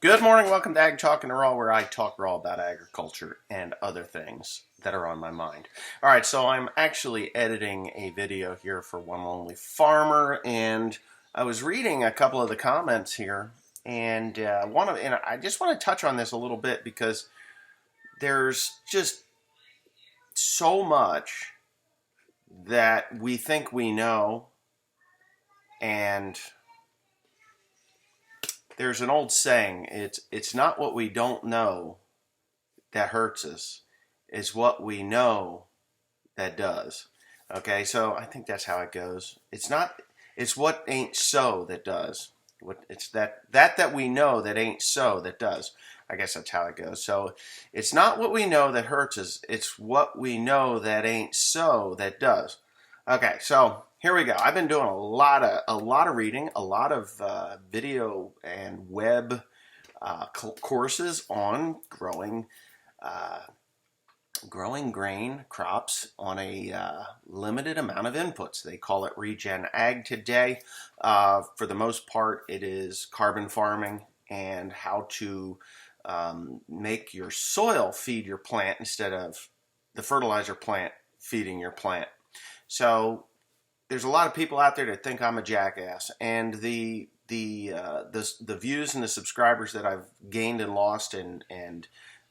Good morning, welcome to Ag Talking Raw, where I talk raw about agriculture and other things that are on my mind. All right, so I'm actually editing a video here for One Lonely Farmer, and I was reading a couple of the comments here, and I just want to touch on this a little bit because there's just so much that we think we know, and there's an old saying, it's not what we don't know that hurts us, it's what we know that does. Okay, so I think that's how it goes. It's what ain't so that does. It's that we know that ain't so that does. I guess that's how it goes. So it's not what we know that hurts us, it's what we know that ain't so that does. Okay, so here we go. I've been doing a lot of reading, a lot of video and web courses on growing grain crops on a limited amount of inputs. They call it regen ag today. For the most part, it is carbon farming and how to make your soil feed your plant instead of the fertilizer plant feeding your plant. So there's a lot of people out there that think I'm a jackass, and the views and the subscribers that I've gained and lost, and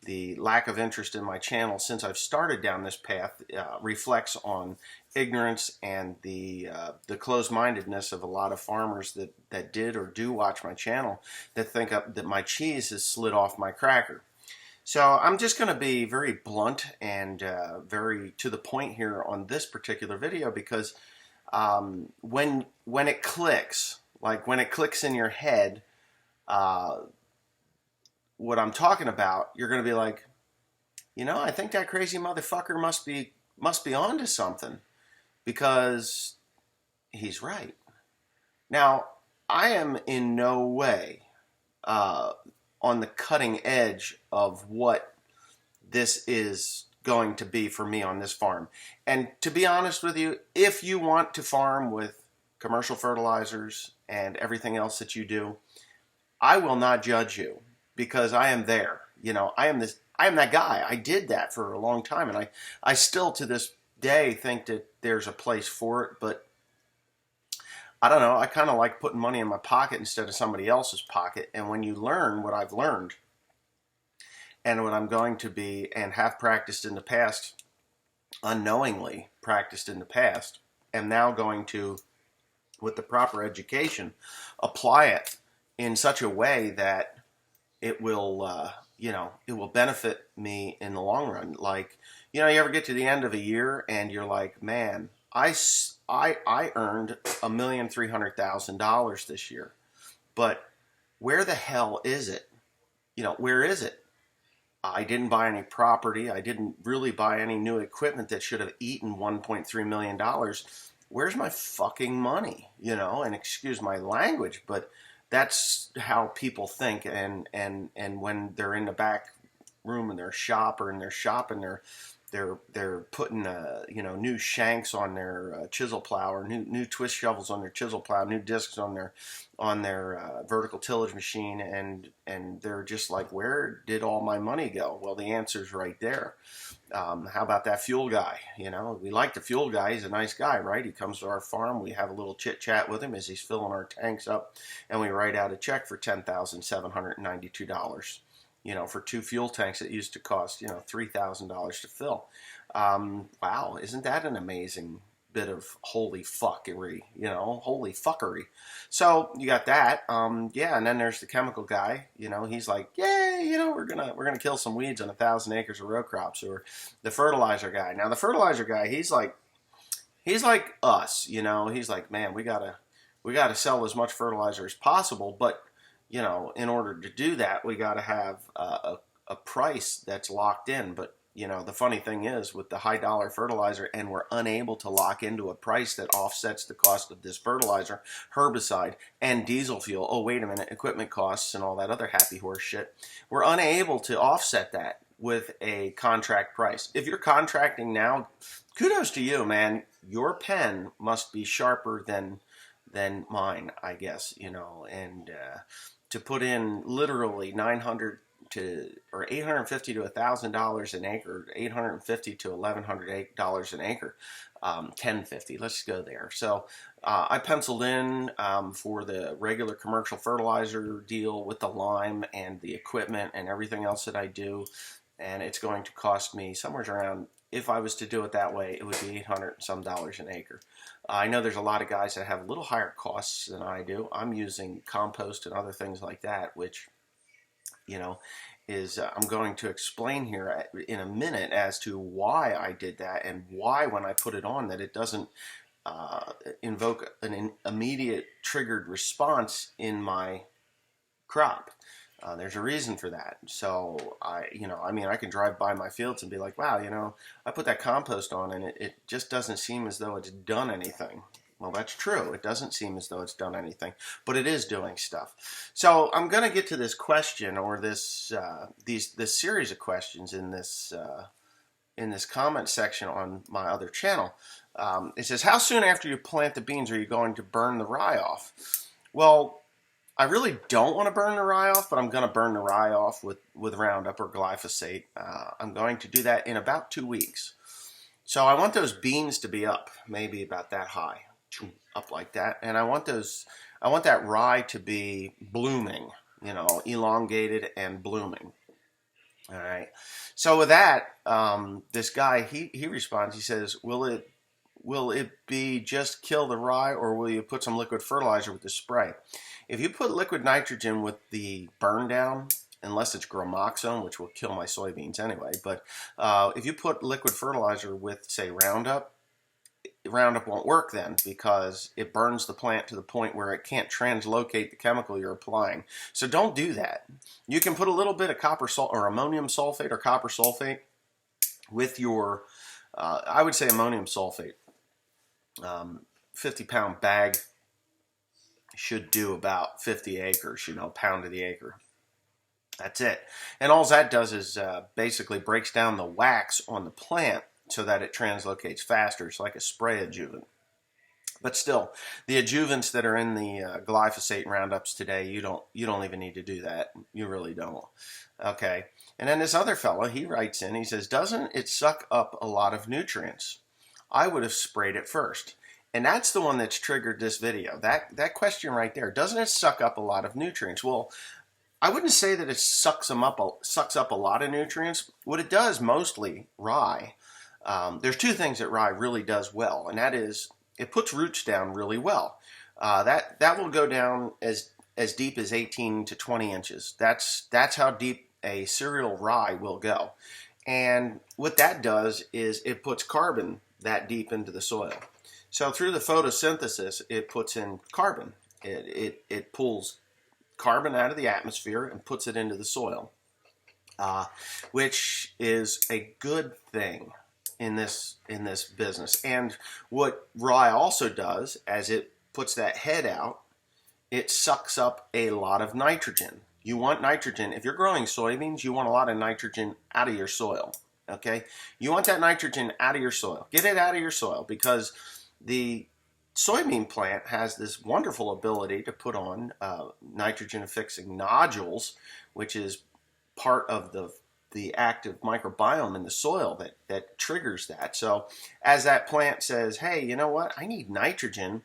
the lack of interest in my channel since I've started down this path reflects on ignorance and the closed-mindedness of a lot of farmers that did or do watch my channel that think that my cheese has slid off my cracker. So I'm just going to be very blunt and very to the point here on this particular video, because when it clicks, like when it clicks in your head, what I'm talking about, you're going to be like, I think that crazy motherfucker must be onto something, because he's right. Now, I am in no way on the cutting edge of what this is going to be for me on this farm. And to be honest with you, if you want to farm with commercial fertilizers and everything else that you do, I will not judge you, because I am there. I am that guy. I did that for a long time, and I still to this day think that there's a place for it, but I don't know. I kind of like putting money in my pocket instead of somebody else's pocket. And when you learn what I've learned and what I'm going to be and have practiced in the past, unknowingly practiced in the past, and now going to, with the proper education, apply it in such a way that it will, it will benefit me in the long run. Like, you ever get to the end of a year and you're like, man, I earned $1,300,000 this year, but where the hell is it? Where is it? I didn't buy any property. I didn't really buy any new equipment that should have eaten $1.3 million. Where's my fucking money? And excuse my language, but that's how people think. And when they're in the back room in their shop or in their shop, and they're putting new shanks on their chisel plow, or new twist shovels on their chisel plow, new discs on their vertical tillage machine, and they're just like, where did all my money go? Well, the answer's right there. How about that fuel guy? We like the fuel guy. He's a nice guy, right? He comes to our farm. We have a little chit chat with him as he's filling our tanks up, and we write out a check for $10,792. For 2 fuel tanks that used to cost, $3,000 to fill. Wow, isn't that an amazing bit of holy fuckery, holy fuckery. So you got that. Yeah, and then there's the chemical guy. He's like, yay, we're gonna kill some weeds on 1,000 acres of row crops. Or the fertilizer guy. Now the fertilizer guy, he's like us. He's like, man, we gotta sell as much fertilizer as possible, but in order to do that, we got to have a price that's locked in. But, the funny thing is, with the high dollar fertilizer, and we're unable to lock into a price that offsets the cost of this fertilizer, herbicide, and diesel fuel. Oh, wait a minute, equipment costs and all that other happy horse shit. We're unable to offset that with a contract price. If you're contracting now, kudos to you, man. Your pen must be sharper than mine, I guess, and to put in literally 900 to or $850 to $1,000 an acre, $850 to $1,100 an acre, 1050. Let's go there. So I penciled in for the regular commercial fertilizer deal with the lime and the equipment and everything else that I do, and it's going to cost me somewhere around, if I was to do it that way, it would be $800 and some an acre. I know there's a lot of guys that have a little higher costs than I do. I'm using compost and other things like that, which, you know, is I'm going to explain here in a minute as to why I did that and why when I put it on that it doesn't invoke an immediate triggered response in my crop. There's a reason for that. So I can drive by my fields and be like, wow, I put that compost on and it just doesn't seem as though it's done anything. Well, that's true. It doesn't seem as though it's done anything, but it is doing stuff. So I'm going to get to this question or this series of questions in this comment section on my other channel. It says, how soon after you plant the beans are you going to burn the rye off? Well, I really don't want to burn the rye off, but I'm going to burn the rye off with Roundup or glyphosate. I'm going to do that in about 2 weeks. So I want those beans to be up, maybe about that high, up like that. And I want that rye to be blooming, elongated and blooming. All right. So with that, this guy, he responds, he says, will it be just kill the rye, or will you put some liquid fertilizer with the spray? If you put liquid nitrogen with the burn down, unless it's gramoxone, which will kill my soybeans anyway, but if you put liquid fertilizer with, say, Roundup won't work then because it burns the plant to the point where it can't translocate the chemical you're applying. So don't do that. You can put a little bit of copper salt or ammonium sulfate or copper sulfate with your, I would say ammonium sulfate. 50-pound bag should do about 50 acres, pound to the acre. That's it. And all that does is basically breaks down the wax on the plant so that it translocates faster. It's like a spray adjuvant. But still, the adjuvants that are in the glyphosate and Roundups today, you don't even need to do that. You really don't. Okay. And then this other fellow, he writes in, he says, doesn't it suck up a lot of nutrients? I would have sprayed it first. And that's the one that's triggered this video. That question right there, doesn't it suck up a lot of nutrients? Well, I wouldn't say that it sucks up a lot of nutrients. What it does mostly, rye, there's two things that rye really does well, and that is it puts roots down really well. That will go down as deep as 18 to 20 inches. That's how deep a cereal rye will go. And what that does is it puts carbon that deep into the soil. So through the photosynthesis, it puts in carbon. It pulls carbon out of the atmosphere and puts it into the soil, which is a good thing in this business. And what rye also does, as it puts that head out, it sucks up a lot of nitrogen. You want nitrogen. If you're growing soybeans, you want a lot of nitrogen out of your soil. Okay? You want that nitrogen out of your soil. Get it out of your soil the soybean plant has this wonderful ability to put on nitrogen-fixing nodules, which is part of the active microbiome in the soil that triggers that. So as that plant says, hey, you know what? I need nitrogen,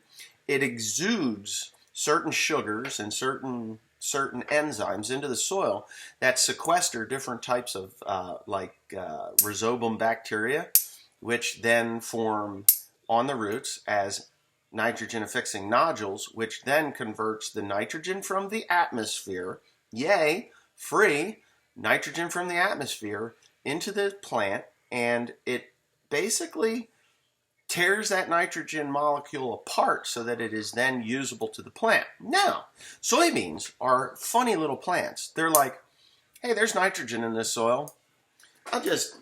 it exudes certain sugars and certain enzymes into the soil that sequester different types of rhizobum bacteria, which then form on the roots as nitrogen-affixing nodules, which then converts the nitrogen from the atmosphere, free nitrogen from the atmosphere, into the plant, and it basically tears that nitrogen molecule apart so that it is then usable to the plant. Now, soybeans are funny little plants. They're like, hey, there's nitrogen in this soil. I'll just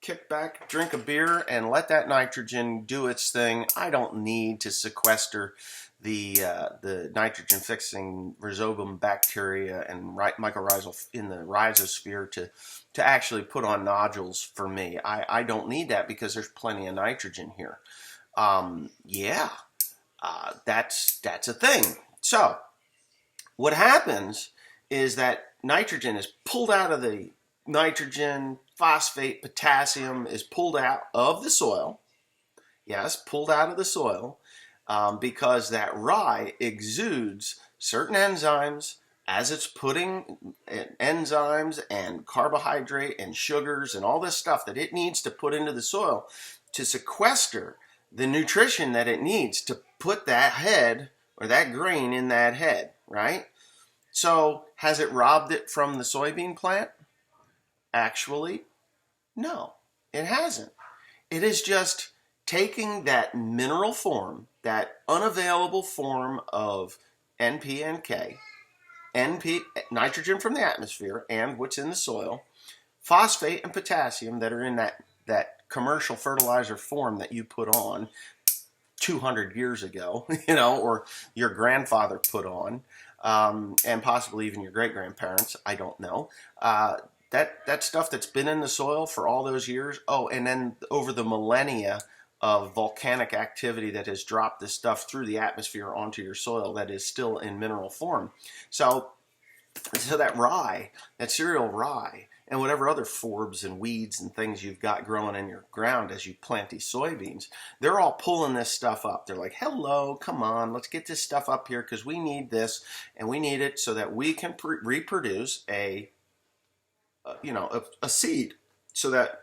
kick back, drink a beer, and let that nitrogen do its thing. I don't need to sequester the nitrogen-fixing rhizobum bacteria and mycorrhizal in the rhizosphere to actually put on nodules for me. I don't need that because there's plenty of nitrogen here. That's a thing. So What happens is that nitrogen is pulled out of the nitrogen, phosphate, potassium is pulled out of the soil. Yes, pulled out of the soil because that rye exudes certain enzymes as it's putting enzymes and carbohydrate and sugars and all this stuff that it needs to put into the soil to sequester the nutrition that it needs to put that head or that grain in that head, right? So has it robbed it from the soybean plant? Actually, no, it hasn't. It is just taking that mineral form, that unavailable form of NP and K, nitrogen from the atmosphere and what's in the soil, phosphate and potassium that are in that commercial fertilizer form that you put on 200 years ago, or your grandfather put on, and possibly even your great-grandparents, I don't know. That stuff that's been in the soil for all those years. Oh, and then over the millennia of volcanic activity that has dropped this stuff through the atmosphere onto your soil that is still in mineral form. So that rye, that cereal rye, and whatever other forbs and weeds and things you've got growing in your ground as you plant these soybeans, they're all pulling this stuff up. They're like, hello, come on, let's get this stuff up here because we need this, and we need it so that we can reproduce a seed so that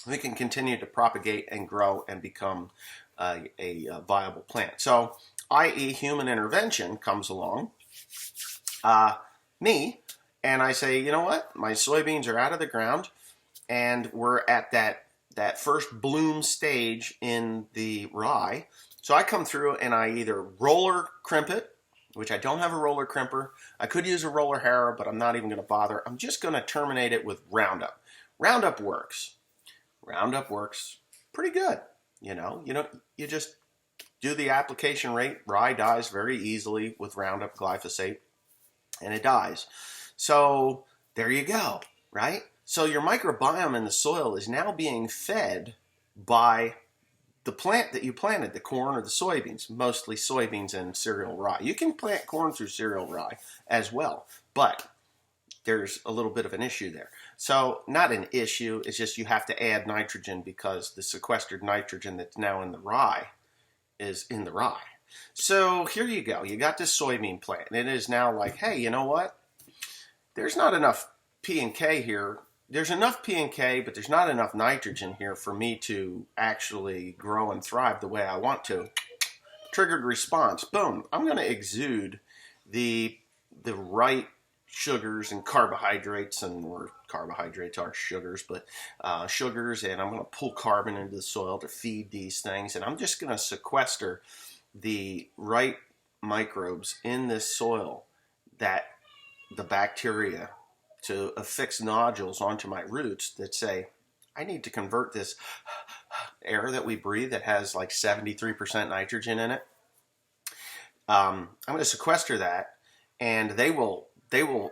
we can continue to propagate and grow and become a viable plant. So, i.e. human intervention comes along, and I say, you know what? My soybeans are out of the ground, and we're at that first bloom stage in the rye. So I come through and I either roller crimp it, which I don't have a roller crimper. I could use a roller harrow, but I'm not even going to bother. I'm just going to terminate it with Roundup. Roundup works. Roundup works pretty good. You just do the application rate. Rye dies very easily with Roundup glyphosate, and it dies. So there you go, right? So your microbiome in the soil is now being fed by the plant that you planted, the corn or the soybeans, mostly soybeans and cereal rye. You can plant corn through cereal rye as well, but there's a little bit of an issue there. So not an issue, it's just you have to add nitrogen because the sequestered nitrogen that's now in the rye is in the rye. So here you go. You got this soybean plant, and it is now like, hey, you know what? There's not enough P and K here. There's enough P and K, but there's not enough nitrogen here for me to actually grow and thrive the way I want to. Triggered response. Boom. I'm going to exude the right sugars and carbohydrates, or carbohydrates are sugars, but sugars, and I'm going to pull carbon into the soil to feed these things, and I'm just going to sequester the right microbes in this soil, that the bacteria, to affix nodules onto my roots that say, I need to convert this air that we breathe that has like 73% nitrogen in it. I'm going to sequester that, and they will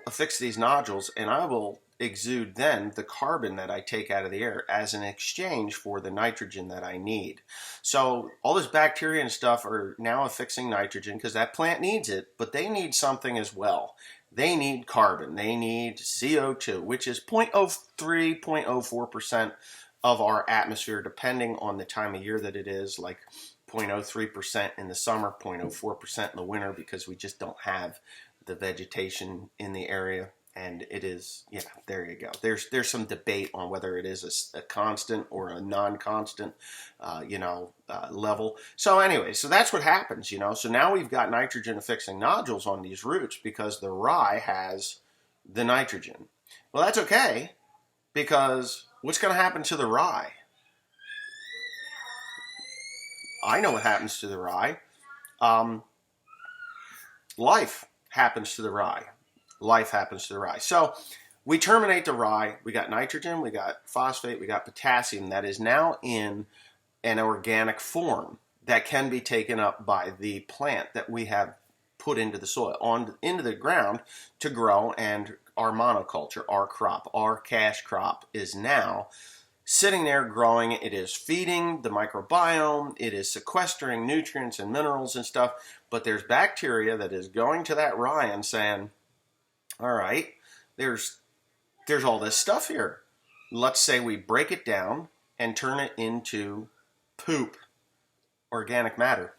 affix these nodules, and I will exude then the carbon that I take out of the air as an exchange for the nitrogen that I need. So all this bacteria and stuff are now affixing nitrogen because that plant needs it, but they need something as well. They need carbon. They need CO2, which is 0.03, 0.04% of our atmosphere, depending on the time of year that it is, like 0.03% in the summer, 0.04% in the winter, because we just don't have the vegetation in the area. And it is, yeah, there you go. There's some debate on whether it is a constant or a non-constant, level. So anyway, so that's what happens, So now we've got nitrogen affixing nodules on these roots because the rye has the nitrogen. Well, that's okay, because what's going to happen to the rye? I know what happens to the rye. Life happens to the rye. Life happens to the rye. So we terminate the rye. We got nitrogen, we got phosphate, we got potassium that is now in an organic form that can be taken up by the plant that we have put into the soil, into the ground to grow, and our monoculture, our crop, our cash crop is now sitting there growing. It is feeding the microbiome. It is sequestering nutrients and minerals and stuff. But there's bacteria that is going to that rye and saying, all right, there's all this stuff here. Let's say we break it down and turn it into poop, organic matter.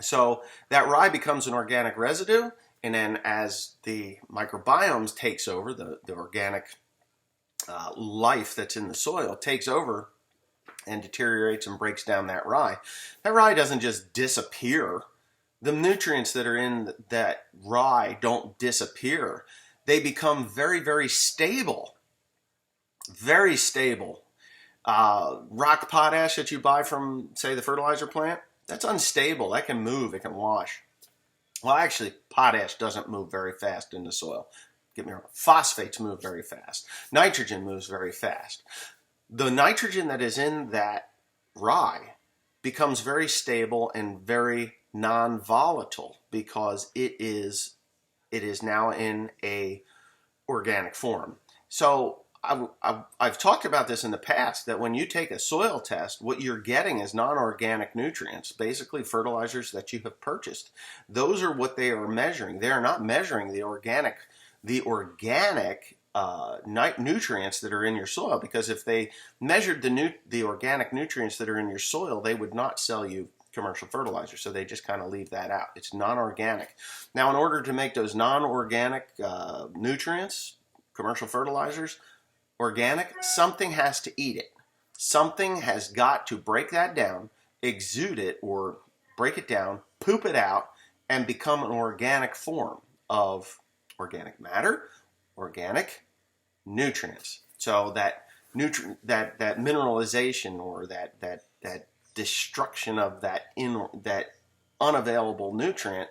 So that rye becomes an organic residue, and then as the microbiomes takes over, the organic life that's in the soil takes over and deteriorates and breaks down that rye doesn't just disappear. The nutrients that are in that rye don't disappear. They become very, very stable. Very stable. Rock potash that you buy from, say, the fertilizer plant, that's unstable. That can move. It can wash. Well, actually, potash doesn't move very fast in the soil. Get me wrong. Phosphates move very fast. Nitrogen moves very fast. The nitrogen that is in that rye becomes very stable and very non-volatile because it is now in a organic form. So I've talked about this in the past, that when you take a soil test, what you're getting is non-organic nutrients, basically fertilizers that you have purchased. Those are what they are measuring. They are not measuring the organic nutrients that are in your soil, because if they measured the organic nutrients that are in your soil, they would not sell you commercial fertilizer. So they just kind of leave that out. It's non-organic. Now, in order to make those non-organic nutrients, commercial fertilizers, organic, something has to eat it. Something has got to break that down, exude it, or break it down, poop it out, and become an organic form of organic matter, organic nutrients. So that that mineralization, or that destruction of that unavailable nutrient.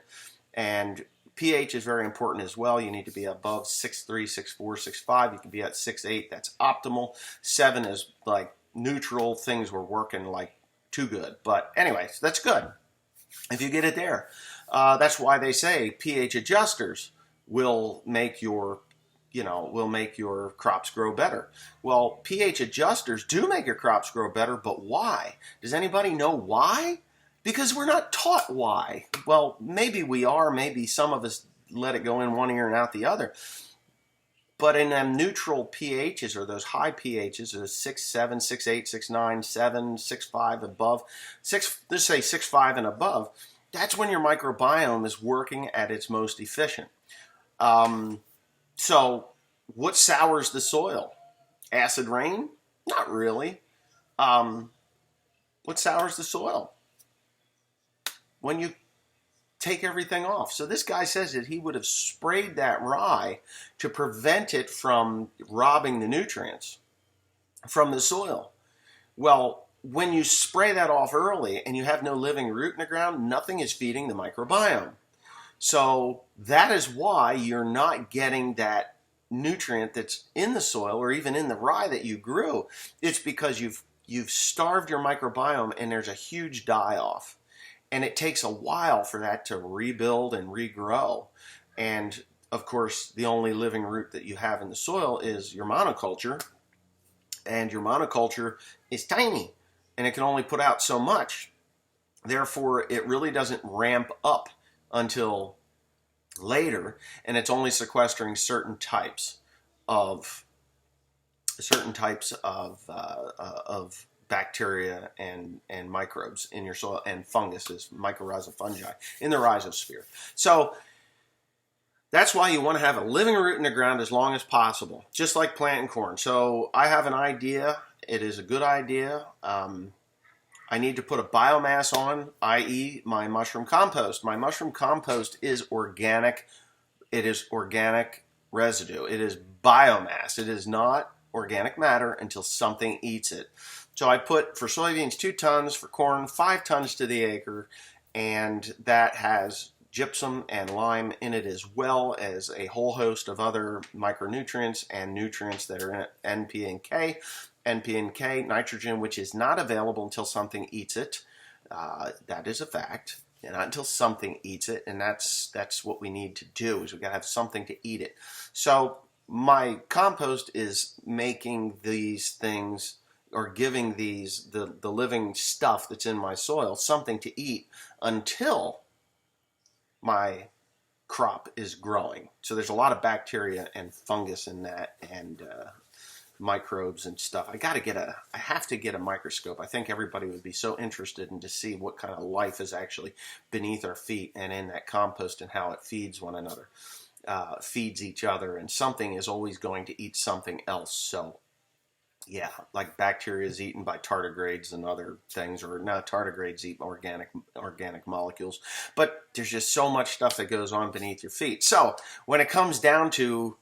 And pH is very important as well. You need to be above 6.3, 6.4, 6.5. You can be at 6.8. That's optimal. 7 is like neutral. Things were working like too good. But anyways, that's good if you get it there. That's why they say pH adjusters will make your crops grow better. Well, pH adjusters do make your crops grow better, but why? Does anybody know why? Because we're not taught why. Well, maybe we are. Maybe some of us let it go in one ear and out the other. But in them neutral pHs, or those high pHs, 6, 7, 6, 8, 6, 9, 7, 6, 5 above, let's say 6, 5 and above, that's when your microbiome is working at its most efficient. So what sours the soil? Acid rain? Not really. What sours the soil? When you take everything off. So this guy says that he would have sprayed that rye to prevent it from robbing the nutrients from the soil. Well, when you spray that off early and you have no living root in the ground, nothing is feeding the microbiome. So that is why you're not getting that nutrient that's in the soil, or even in the rye that you grew. It's because you've starved your microbiome, and there's a huge die-off. And it takes a while for that to rebuild and regrow. And of course, the only living root that you have in the soil is your monoculture. And your monoculture is tiny, and it can only put out so much. Therefore, it really doesn't ramp up until later, and it's only sequestering certain types of bacteria and microbes in your soil, and funguses, mycorrhizal fungi in the rhizosphere. So that's why you want to have a living root in the ground as long as possible, just like planting corn. So I have an idea. It is a good idea. I need to put a biomass on, i.e. my mushroom compost. My mushroom compost is organic. It is organic residue. It is biomass. It is not organic matter until something eats it. So I put, for soybeans, 2 tons, for corn, 5 tons to the acre, and that has gypsum and lime in it, as well as a whole host of other micronutrients and nutrients that are in it, NP and K, nitrogen, which is not available until something eats it. That is a fact. And not until something eats it, and that's what we need to do, is we got to have something to eat it. So my compost is making these things are giving the living stuff that's in my soil something to eat until my crop is growing. So there's a lot of bacteria and fungus in that, and microbes and stuff. I have to get a microscope. I think everybody would be so interested in to see what kind of life is actually beneath our feet and in that compost, and how it feeds one another, feeds each other, and something is always going to eat something else. So yeah, like bacteria is eaten by tardigrades and other things, or no, tardigrades eat organic molecules. But there's just so much stuff that goes on beneath your feet. So when it comes down to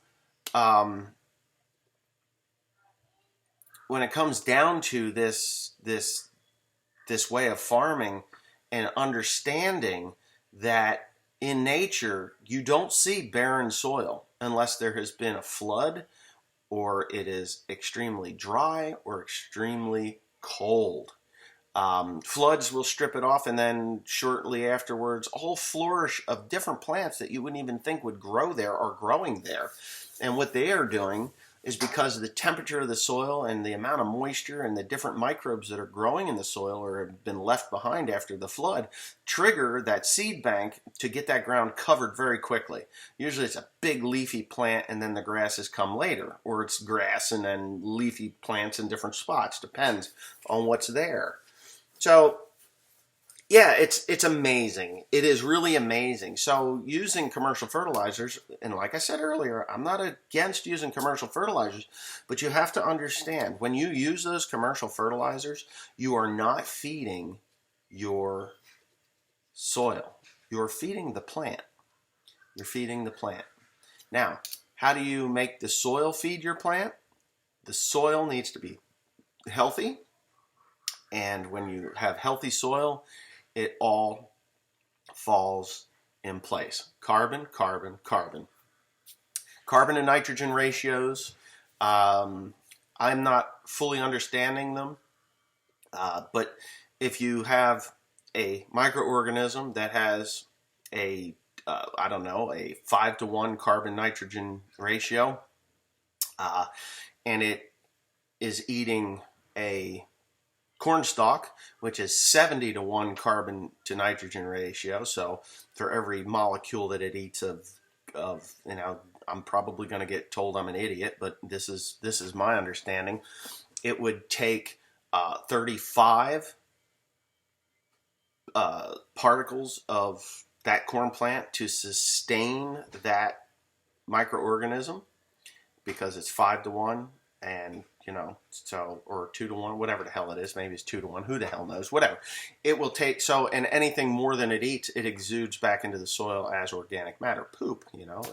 this way of farming, and understanding that in nature you don't see barren soil unless there has been a flood, or it is extremely dry or extremely cold. Floods will strip it off, and then shortly afterwards, a whole flourish of different plants that you wouldn't even think would grow there are growing there. And what they are doing is, because of the temperature of the soil and the amount of moisture and the different microbes that are growing in the soil or have been left behind after the flood, trigger that seed bank to get that ground covered very quickly. Usually it's a big leafy plant, and then the grasses come later, or it's grass and then leafy plants in different spots. Depends on what's there. So yeah, it's amazing. It is really amazing. So using commercial fertilizers, and like I said earlier, I'm not against using commercial fertilizers, but you have to understand, when you use those commercial fertilizers, you are not feeding your soil. You're feeding the plant. You're feeding the plant. Now, how do you make the soil feed your plant? The soil needs to be healthy, and when you have healthy soil, it all falls in place. Carbon, carbon, carbon. Carbon and nitrogen ratios, I'm not fully understanding them, but if you have a microorganism that has a 5-to-1 carbon-nitrogen ratio, and it is eating a corn stalk, which is 70-to-1 carbon to nitrogen ratio. So for every molecule that it eats of I'm probably going to get told I'm an idiot, but this is my understanding. It would take 35 particles of that corn plant to sustain that microorganism, because it's 5-to-1, and so, or 2-to-1, whatever the hell it is. Maybe it's 2-to-1. Who the hell knows? Whatever. It will take, and anything more than it eats, it exudes back into the soil as organic matter. Poop,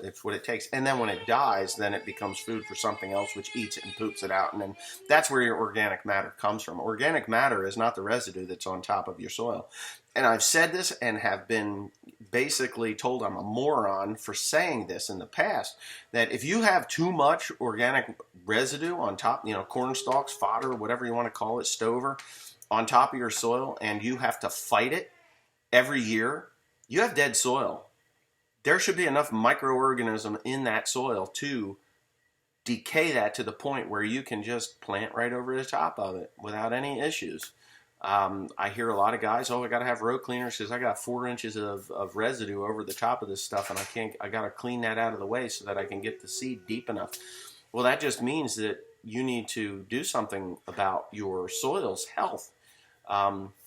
it's what it takes. And then when it dies, then it becomes food for something else, which eats it and poops it out. And then that's where your organic matter comes from. Organic matter is not the residue that's on top of your soil. And I've said this and have been basically told I'm a moron for saying this in the past, that if you have too much organic residue on top, corn stalks, fodder, whatever you want to call it, stover, on top of your soil, and you have to fight it every year, you have dead soil. There should be enough microorganism in that soil to decay that to the point where you can just plant right over the top of it without any issues. I hear a lot of guys, I got to have row cleaners because I got 4 inches of residue over the top of this stuff, and I got to clean that out of the way so that I can get the seed deep enough. Well, that just means that you need to do something about your soil's health.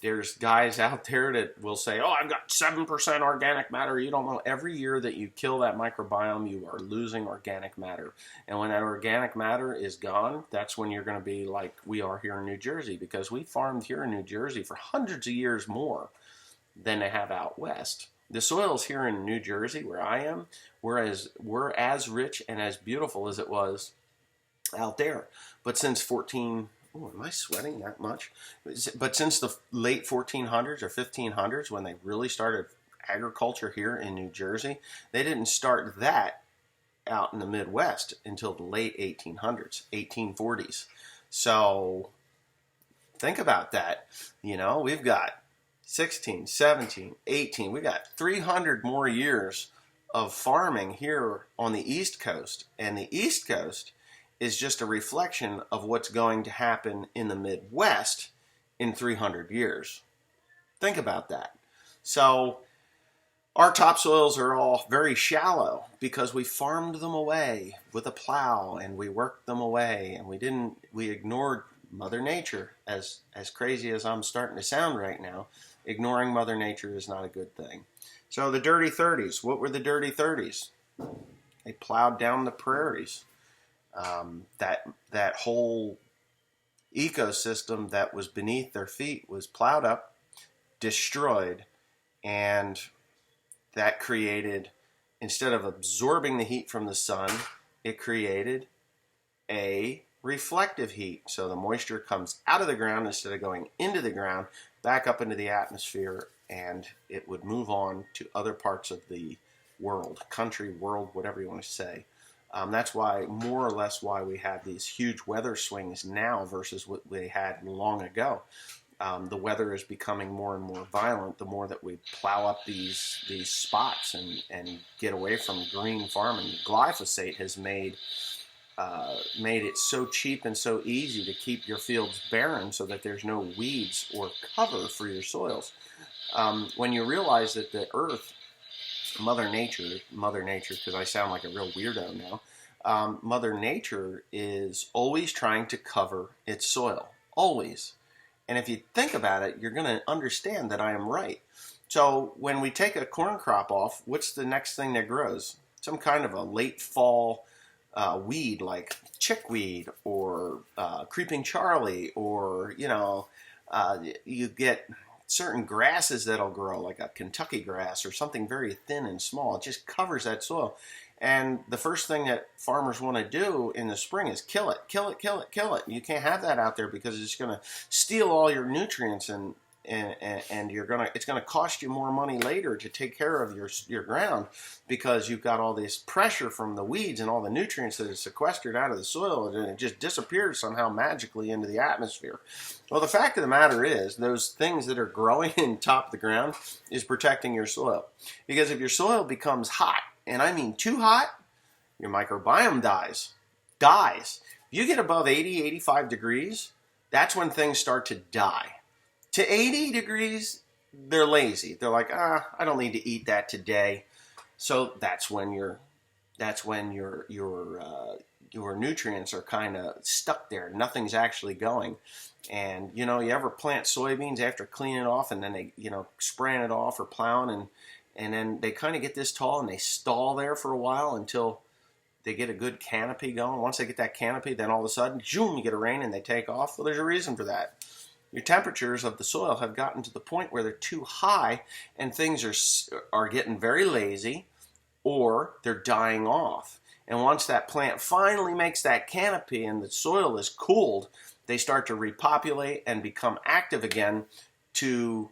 There's guys out there that will say, I've got 7% organic matter. You don't know. Every year that you kill that microbiome, you are losing organic matter. And when that organic matter is gone, that's when you're going to be like we are here in New Jersey, because we farmed here in New Jersey for hundreds of years more than they have out west. The soils here in New Jersey, where I am, we're as rich and as beautiful as it was out there. But since am I sweating that much? But since the late 1400s or 1500s, when they really started agriculture here in New Jersey, they didn't start that out in the Midwest until the late 1800s, 1840s. So think about that. We've got 16, 17, 18. We got 300 more years of farming here on the East Coast. And the East Coast is just a reflection of what's going to happen in the Midwest in 300 years. Think about that. So our topsoils are all very shallow because we farmed them away with a plow, and we worked them away, and we ignored Mother Nature. As crazy as I'm starting to sound right now, ignoring Mother Nature is not a good thing. So the dirty 30s, what were the dirty 30s? They plowed down the prairies. That whole ecosystem that was beneath their feet was plowed up, destroyed, and that created, instead of absorbing the heat from the sun, it created a reflective heat. So the moisture comes out of the ground instead of going into the ground, back up into the atmosphere, and it would move on to other parts of the world, country, world, whatever you want to say. That's why, more or less, why we have these huge weather swings now versus what we had long ago. The weather is becoming more and more violent the more that we plow up these spots and get away from green farming. Glyphosate has made it so cheap and so easy to keep your fields barren so that there's no weeds or cover for your soils. When you realize that the earth, Mother Nature, because I sound like a real weirdo now, Mother Nature is always trying to cover its soil, always. And if you think about it, you're going to understand that I am right. So when we take a corn crop off, what's the next thing that grows? Some kind of a late fall weed like chickweed or creeping Charlie, or, you get certain grasses that'll grow, like a Kentucky grass or something very thin and small. It just covers that soil. And the first thing that farmers want to do in the spring is kill it. You can't have that out there because it's going to steal all your nutrients, and it's going to cost you more money later to take care of your ground, because you've got all this pressure from the weeds and all the nutrients that is sequestered out of the soil, and it just disappears somehow magically into the atmosphere. Well, the fact of the matter is, those things that are growing in top of the ground is protecting your soil. Because if your soil becomes hot, and I mean too hot, your microbiome dies. If you get above 80, 85 degrees, that's when things start to die. To 80 degrees, they're lazy. They're like, I don't need to eat that today. So that's when your nutrients are kind of stuck there. Nothing's actually going. And, you ever plant soybeans after cleaning it off, and then they, spraying it off or plowing, and then they kind of get this tall and they stall there for a while until they get a good canopy going. Once they get that canopy, then all of a sudden, zoom, you get a rain and they take off. Well, there's a reason for that. Your temperatures of the soil have gotten to the point where they're too high, and things are getting very lazy, or they're dying off. And once that plant finally makes that canopy and the soil is cooled, they start to repopulate and become active again to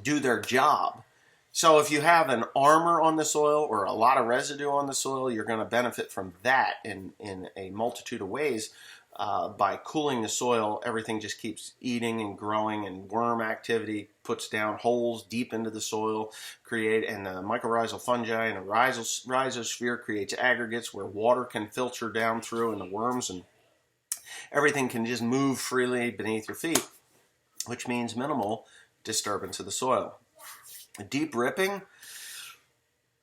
do their job. So if you have an armor on the soil or a lot of residue on the soil, you're going to benefit from that in a multitude of ways. By cooling the soil, everything just keeps eating and growing, and worm activity puts down holes deep into the soil, and the mycorrhizal fungi and the rhizosphere creates aggregates where water can filter down through, and the worms and everything can just move freely beneath your feet, which means minimal disturbance of the soil. Deep ripping.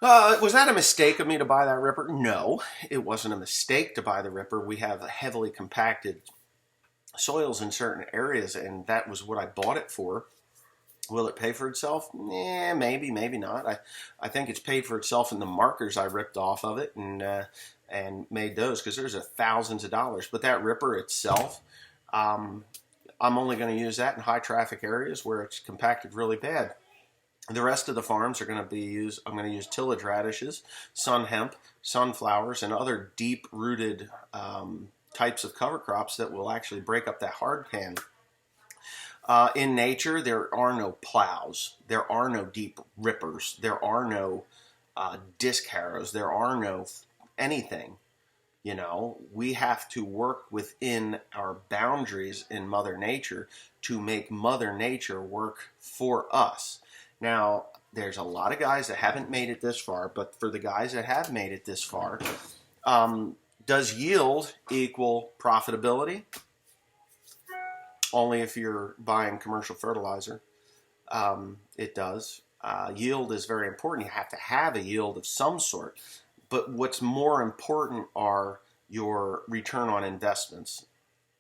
Was that a mistake of me to buy that ripper? No, it wasn't a mistake to buy the ripper. We have heavily compacted soils in certain areas, and that was what I bought it for. Will it pay for itself? Maybe, maybe not. I think it's paid for itself in the markers I ripped off of it and made those, because there's thousands of dollars. But that ripper itself, I'm only going to use that in high traffic areas where it's compacted really bad. The rest of the farms are going to I'm going to use tillage radishes, sun hemp, sunflowers, and other deep-rooted types of cover crops that will actually break up that hard pan. In nature, there are no plows. There are no deep rippers. There are no disc harrows. There are no anything. We have to work within our boundaries in Mother Nature to make Mother Nature work for us. Now, there's a lot of guys that haven't made it this far, but for the guys that have made it this far, Does yield equal profitability? Only if you're buying commercial fertilizer. It does. Yield is very important. You have to have a yield of some sort. But what's more important are your return on investments.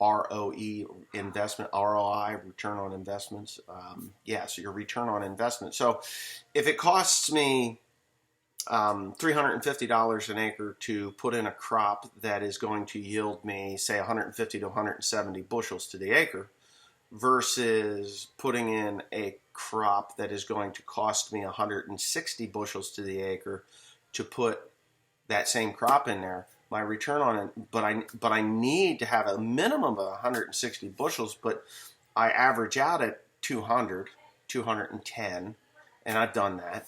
ROE, investment, ROI, return on investments. So your return on investment. So if it costs me $350 an acre to put in a crop that is going to yield me, say, 150 to 170 bushels to the acre, versus putting in a crop that is going to cost me 160 bushels to the acre to put that same crop in there, my return on it, but I need to have a minimum of 160 bushels, but I average out at 200, 210, and I've done that.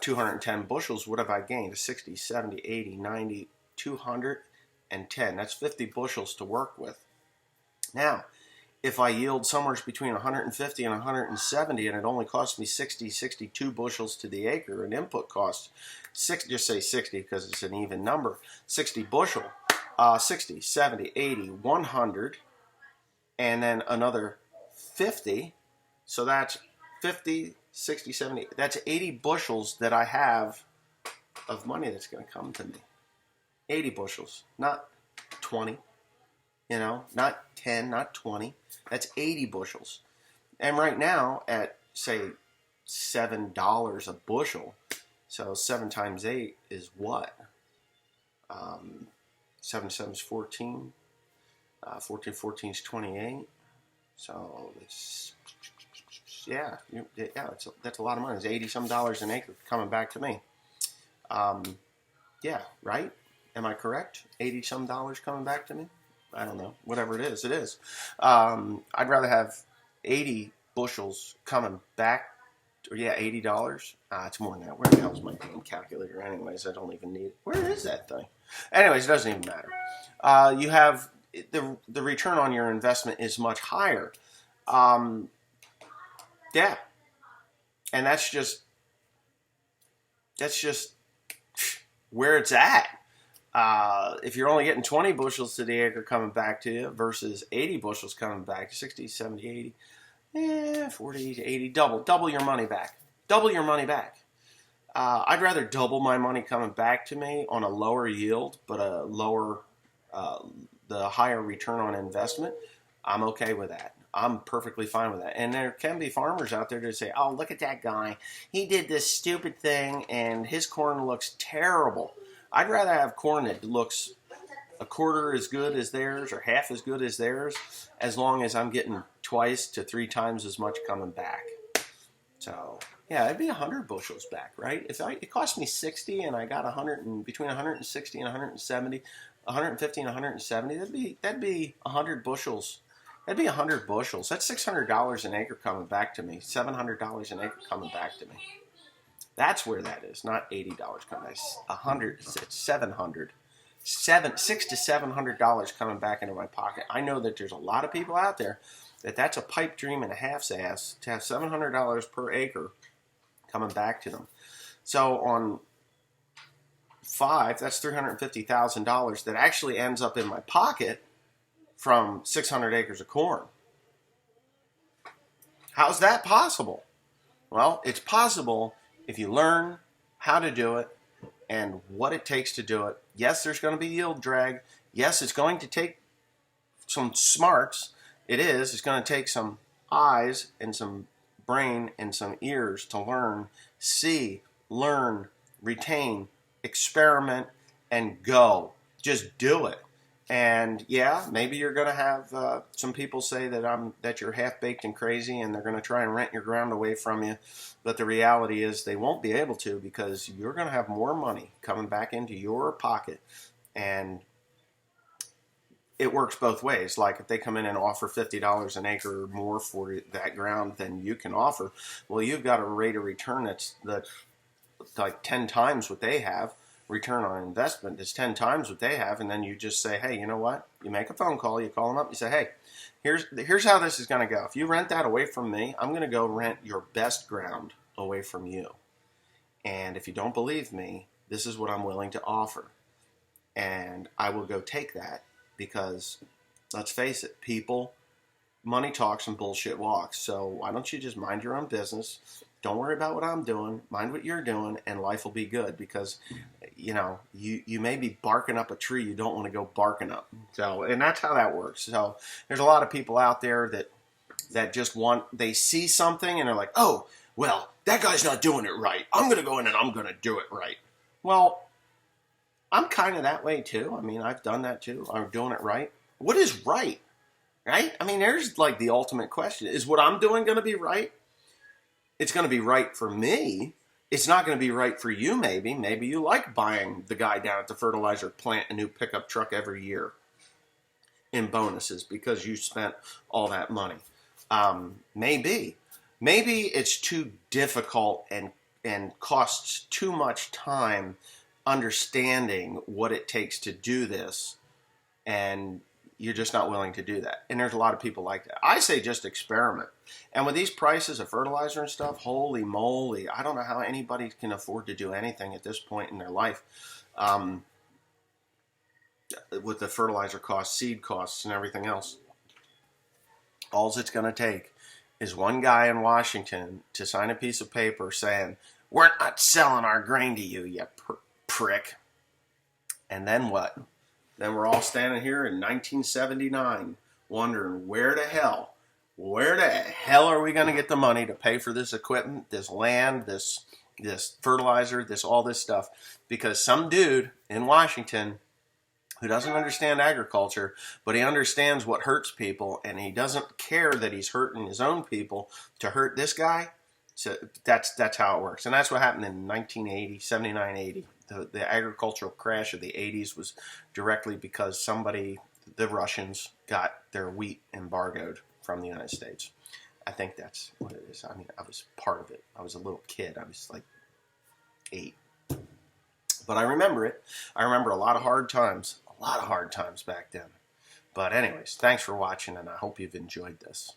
210 bushels, what have I gained? 60, 70, 80, 90, 210. That's 50 bushels to work with. Now, if I yield somewhere between 150 and 170 and it only costs me 60, 62 bushels to the acre and input costs, just say 60 because it's an even number, 60 bushel, 60, 70, 80, 100, and then another 50. So that's 50, 60, 70, that's 80 bushels that I have of money that's going to come to me. 80 bushels, not 20. Not 10, not 20. That's 80 bushels. And right now at, say, $7 a bushel, so 7 times 8 is what? 7 7 is 14. 14 is 28. So it's, that's a lot of money. It's 80 some dollars an acre coming back to me. Right? Am I correct? 80 some dollars coming back to me? I don't know. Whatever it is, it is. I'd rather have 80 bushels coming back. $80. It's more than that. Where the hell's my damn calculator anyways? I don't even need it. Where is that thing? Anyways, it doesn't even matter. You have the return on your investment is much higher. And that's just where it's at. If you're only getting 20 bushels to the acre coming back to you versus 80 bushels coming back, 60, 70, 80, 40, 80, double your money back. Double your money back. I'd rather double my money coming back to me on a lower yield, but a lower, the higher return on investment. I'm okay with that. I'm perfectly fine with that. And there can be farmers out there that say, oh, look at that guy. He did this stupid thing and his corn looks terrible. I'd rather have corn that looks a quarter as good as theirs or half as good as theirs, as long as I'm getting 2 to 3 times as much coming back. So, yeah, it'd be 100 bushels back, right? If it cost me 60 and I got between 160 and 170, 150 and 170, that'd be 100 bushels. That'd be 100 bushels. That's $600 an acre coming back to me. $700 an acre coming back to me. That's where that is, not $80 coming back. 100, it's $700. $600 to $700 coming back into my pocket. I know that there's a lot of people out there that's a pipe dream and a half's ass to have $700 per acre coming back to them. So on 5, that's $350,000 that actually ends up in my pocket from 600 acres of corn. How's that possible? Well, it's possible if you learn how to do it and what it takes to do it. Yes, there's going to be yield drag. Yes, it's going to take some smarts. It is. It's going to take some eyes and some brain and some ears to learn, see, learn, retain, experiment, and go. Just do it. And yeah, maybe you're going to have some people say that you're half-baked and crazy and they're going to try and rent your ground away from you. But the reality is they won't be able to, because you're going to have more money coming back into your pocket. And it works both ways. Like if they come in and offer $50 an acre or more for that ground than you can offer, well, you've got a rate of return that's like 10 times what they have. Return on investment is 10 times what they have, and then you just say, hey, you know what? You make a phone call, you call them up, you say, hey, here's how this is going to go. If you rent that away from me, I'm going to go rent your best ground away from you. And if you don't believe me, this is what I'm willing to offer. and I will go take that because, let's face it, money talks and bullshit walks. So why don't you just mind your own business? Don't worry about what I'm doing. Mind what you're doing, and life will be good. Because, you may be barking up a tree you don't want to go barking up. So, and that's how that works. So there's a lot of people out there that just they see something and they're like, oh, well, that guy's not doing it right. I'm going to go in and I'm going to do it right. Well, I'm kind of that way too. I mean, I've done that too. I'm doing it right. What is right? Right? I mean, there's like the ultimate question. Is what I'm doing going to be right? It's going to be right for me. It's not going to be right for you, maybe. Maybe you like buying the guy down at the fertilizer plant a new pickup truck every year in bonuses because you spent all that money. Maybe. Maybe it's too difficult and costs too much time understanding what it takes to do this, and you're just not willing to do that. And there's a lot of people like that. I say just experiment. And with these prices of fertilizer and stuff, holy moly, I don't know how anybody can afford to do anything at this point in their life with the fertilizer costs, seed costs, and everything else. All it's going to take is one guy in Washington to sign a piece of paper saying, we're not selling our grain to you, you prick. And then what? Then we're all standing here in 1979 wondering where the hell are we going to get the money to pay for this equipment, this land, this fertilizer, all this stuff? Because some dude in Washington who doesn't understand agriculture, but he understands what hurts people, and he doesn't care that he's hurting his own people to hurt this guy. So that's how it works. And that's what happened in 1980, 79, 80. The agricultural crash of the 80s was directly because the Russians, got their wheat embargoed from the United States. I think that's what it is. I mean, I was part of it. I was a little kid. I was like 8. But I remember it. I remember a lot of hard times back then. But anyways, thanks for watching, and I hope you've enjoyed this.